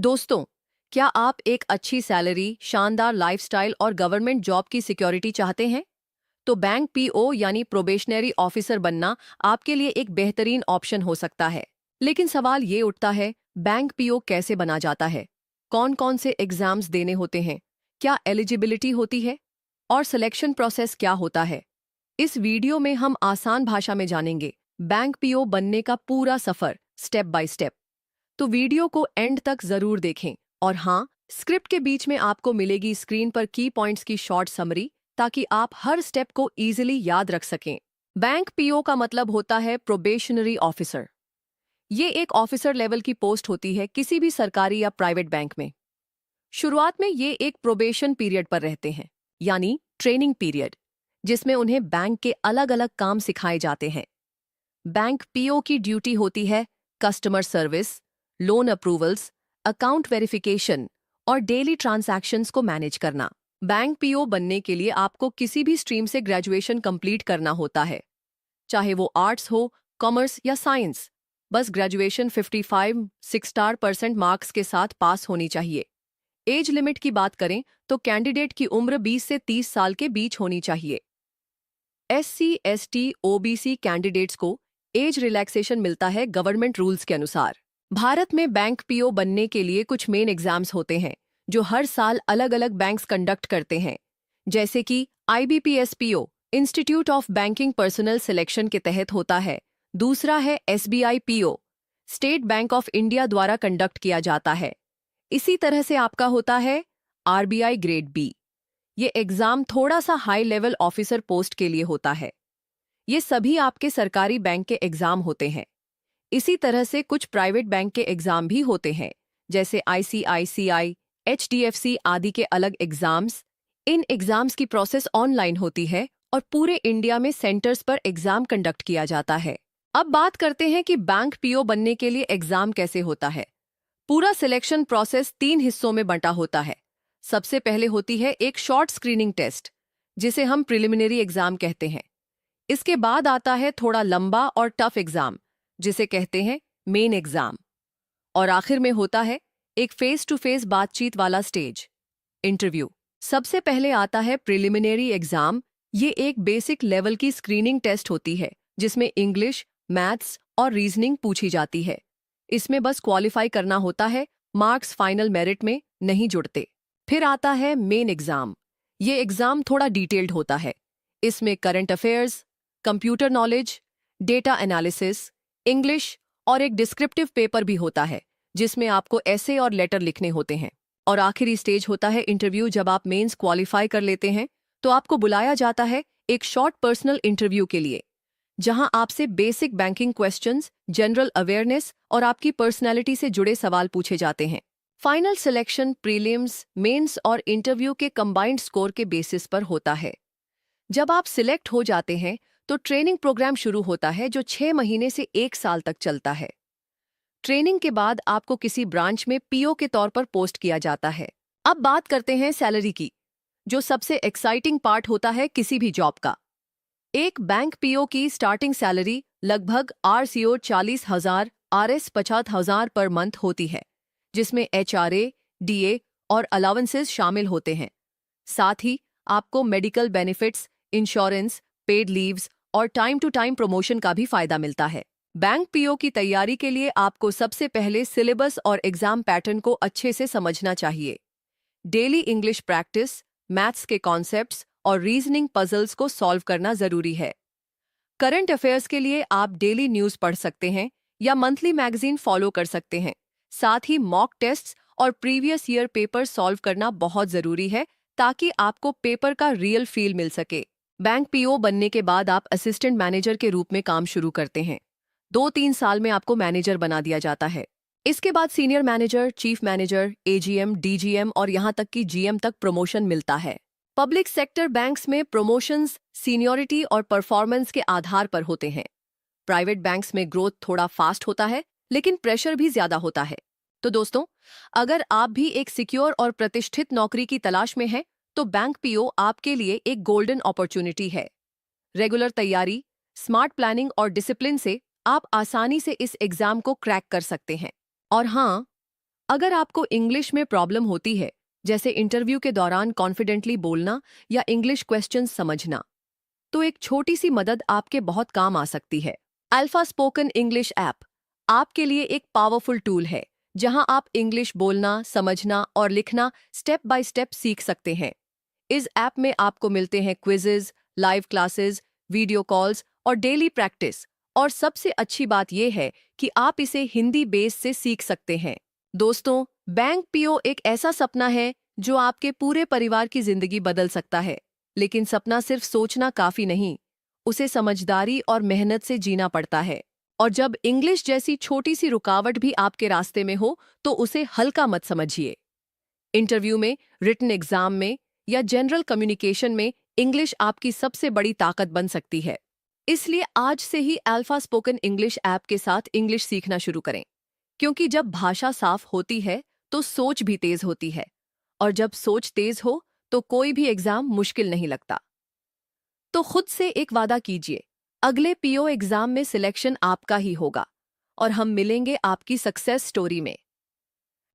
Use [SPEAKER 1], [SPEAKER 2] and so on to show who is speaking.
[SPEAKER 1] दोस्तों, क्या आप एक अच्छी सैलरी, शानदार लाइफस्टाइल और गवर्नमेंट जॉब की सिक्योरिटी चाहते हैं? तो बैंक पीओ यानी प्रोबेशनरी ऑफिसर बनना आपके लिए एक बेहतरीन ऑप्शन हो सकता है। लेकिन सवाल ये उठता है, बैंक पीओ कैसे बना जाता है? कौन-कौन से एग्जाम्स देने होते हैं? क्या एलिजिबिलिटी होती है? और सिलेक्शन प्रोसेस क्या होता है? इस वीडियो में हम आसान भाषा में जानेंगे बैंक पीओ बनने का पूरा सफर, स्टेप बाय स्टेप। तो वीडियो को एंड तक जरूर देखें। और हाँ, स्क्रिप्ट के बीच में आपको मिलेगी स्क्रीन पर की पॉइंट्स की शॉर्ट समरी, ताकि आप हर स्टेप को इजीली याद रख सकें। बैंक पीओ का मतलब होता है प्रोबेशनरी ऑफिसर। ये एक ऑफिसर लेवल की पोस्ट होती है किसी भी सरकारी या प्राइवेट बैंक में। शुरुआत में ये एक प्रोबेशन पीरियड पर रहते हैं, यानी ट्रेनिंग पीरियड, जिसमें उन्हें बैंक के अलग अलग काम सिखाए जाते हैं। बैंक पीओ की ड्यूटी होती है customer service, loan approvals, account verification और डेली ट्रांजैक्शंस को मैनेज करना। बैंक पीओ बनने के लिए आपको किसी भी स्ट्रीम से ग्रेजुएशन कंप्लीट करना होता है, चाहे वो आर्ट्स हो, कॉमर्स या साइंस। बस ग्रेजुएशन 55-6% मार्क्स के साथ पास होनी चाहिए। एज लिमिट की बात करें तो कैंडिडेट की उम्र 20 से 30 साल के बीच होनी चाहिए। SC, ST, OBC कैंडिडेट्स को एज रिलैक्सेशन मिलता है गवर्नमेंट रूल्स के अनुसार। भारत में बैंक पीओ बनने के लिए कुछ मेन एग्जाम्स होते हैं, जो हर साल अलग अलग बैंक्स कंडक्ट करते हैं, जैसे कि IBPS PO institute of banking personal selection के तहत होता है। दूसरा है SBI PO, state bank of India द्वारा कंडक्ट किया जाता है। इसी तरह से आपका होता है RBI ग्रेड बी। ये एग्जाम थोड़ा सा हाई लेवल ऑफिसर पोस्ट के लिए होता है। ये सभी आपके सरकारी बैंक के एग्जाम होते हैं। इसी तरह से कुछ प्राइवेट बैंक के एग्जाम भी होते हैं, जैसे ICICI, HDFC आदि के अलग एग्जाम्स। इन एग्जाम्स की प्रोसेस ऑनलाइन होती है और पूरे इंडिया में सेंटर्स पर एग्जाम कंडक्ट किया जाता है। अब बात करते हैं कि बैंक पीओ बनने के लिए एग्जाम कैसे होता है। पूरा सिलेक्शन प्रोसेस 3 हिस्सों में बंटा होता है। सबसे पहले होती है एक शॉर्ट स्क्रीनिंग टेस्ट, जिसे हम प्रिलिमिनरी एग्जाम कहते हैं। इसके बाद आता है थोड़ा लंबा और टफ एग्जाम, जिसे कहते हैं मेन एग्जाम। और आखिर में होता है एक फेस टू फेस बातचीत वाला स्टेज, इंटरव्यू। सबसे पहले आता है प्रिलिमिनरी एग्जाम। ये एक बेसिक लेवल की स्क्रीनिंग टेस्ट होती है, जिसमें इंग्लिश, मैथ्स और रीजनिंग पूछी जाती है। इसमें बस क्वालिफाई करना होता है, मार्क्स फाइनल मेरिट में नहीं जुड़ते। फिर आता है मेन एग्जाम। ये एग्जाम थोड़ा डिटेल्ड होता है। इसमें current affairs, computer knowledge, data analysis, English और एक डिस्क्रिप्टिव पेपर भी होता है, जिसमें आपको ऐसे और लेटर लिखने होते हैं। और आखिरी स्टेज होता है इंटरव्यू। जब आप मेंस क्वालिफाई कर लेते हैं, तो आपको बुलाया जाता है एक शॉर्ट पर्सनल इंटरव्यू के लिए, जहां आपसे basic banking questions, general awareness और आपकी पर्सनैलिटी से जुड़े सवाल पूछे जाते हैं। फाइनल सिलेक्शन प्रीलिम्स, मेंस और इंटरव्यू के कंबाइंड स्कोर के बेसिस पर होता है। जब आप सिलेक्ट हो जाते हैं, तो ट्रेनिंग प्रोग्राम शुरू होता है, जो 6 महीने से 1 साल तक चलता है। ट्रेनिंग के बाद आपको किसी ब्रांच में पीओ के तौर पर पोस्ट किया जाता है। अब बात करते हैं सैलरी की, जो सबसे एक्साइटिंग पार्ट होता है किसी भी जॉब का। एक बैंक पीओ की स्टार्टिंग सैलरी लगभग RCO 40,000, RS 50,000 पर मंथ होती है, जिसमें HRA, DA और अलाउंसेस शामिल होते हैं। साथ ही आपको medical benefits, insurance, paid leaves और टाइम टू टाइम प्रमोशन का भी फायदा मिलता है। बैंक पीओ की तैयारी के लिए आपको सबसे पहले सिलेबस और एग्जाम पैटर्न को अच्छे से समझना चाहिए। डेली इंग्लिश प्रैक्टिस, मैथ्स के कॉन्सेप्ट्स और रीजनिंग पजल्स को सॉल्व करना जरूरी है। करंट अफेयर्स के लिए आप डेली न्यूज़ पढ़ सकते हैं या मंथली मैगजीन फॉलो कर सकते हैं। साथ ही मॉक टेस्ट्स और प्रीवियस ईयर पेपर सॉल्व करना बहुत जरूरी है, ताकि आपको पेपर का रियल फील मिल सके। बैंक पीओ बनने के बाद आप असिस्टेंट मैनेजर के रूप में काम शुरू करते हैं। 2-3 साल में आपको मैनेजर बना दिया जाता है। इसके बाद senior manager, chief manager, AGM, DGM और यहाँ तक कि GM तक प्रमोशन मिलता है। पब्लिक सेक्टर बैंक्स में प्रमोशंस सीनियरिटी और परफॉर्मेंस के आधार पर होते हैं। प्राइवेट बैंक्स में ग्रोथ थोड़ा फास्ट होता है, लेकिन प्रेशर भी ज्यादा होता है। तो दोस्तों, अगर आप भी एक सिक्योर और प्रतिष्ठित नौकरी की तलाश में हैं, तो बैंक पीओ आपके लिए एक गोल्डन अपॉर्चुनिटी है। रेगुलर तैयारी, स्मार्ट प्लानिंग और डिसिप्लिन से आप आसानी से इस एग्जाम को क्रैक कर सकते हैं। और हाँ, अगर आपको इंग्लिश में प्रॉब्लम होती है, जैसे इंटरव्यू के दौरान कॉन्फिडेंटली बोलना या इंग्लिश क्वेश्चंस समझना, तो एक छोटी सी मदद आपके बहुत काम आ सकती है। अल्फा स्पोकन इंग्लिश ऐप आपके लिए एक पावरफुल टूल है, जहां आप इंग्लिश बोलना, समझना और लिखना स्टेप बाय स्टेप सीख सकते हैं। इस ऐप में आपको मिलते हैं quizzes, live classes, video calls और डेली प्रैक्टिस। और सबसे अच्छी बात यह है कि आप इसे हिंदी बेस से सीख सकते हैं। दोस्तों, बैंक पीओ एक ऐसा सपना है जो आपके पूरे परिवार की जिंदगी बदल सकता है। लेकिन सपना सिर्फ सोचना काफी नहीं, उसे समझदारी और मेहनत से जीना पड़ता है। और जब इंग्लिश जैसी छोटी सी रुकावट भी आपके रास्ते में हो, तो उसे हल्का मत समझिए। इंटरव्यू में, रिटन एग्जाम में या जनरल कम्युनिकेशन में इंग्लिश आपकी सबसे बड़ी ताकत बन सकती है। इसलिए आज से ही अल्फा स्पोकन इंग्लिश ऐप के साथ इंग्लिश सीखना शुरू करें। क्योंकि जब भाषा साफ होती है, तो सोच भी तेज होती है। और जब सोच तेज हो, तो कोई भी एग्जाम मुश्किल नहीं लगता। तो खुद से एक वादा कीजिए, अगले पीओ एग्जाम में सिलेक्शन आपका ही होगा। और हम मिलेंगे आपकी सक्सेस स्टोरी में।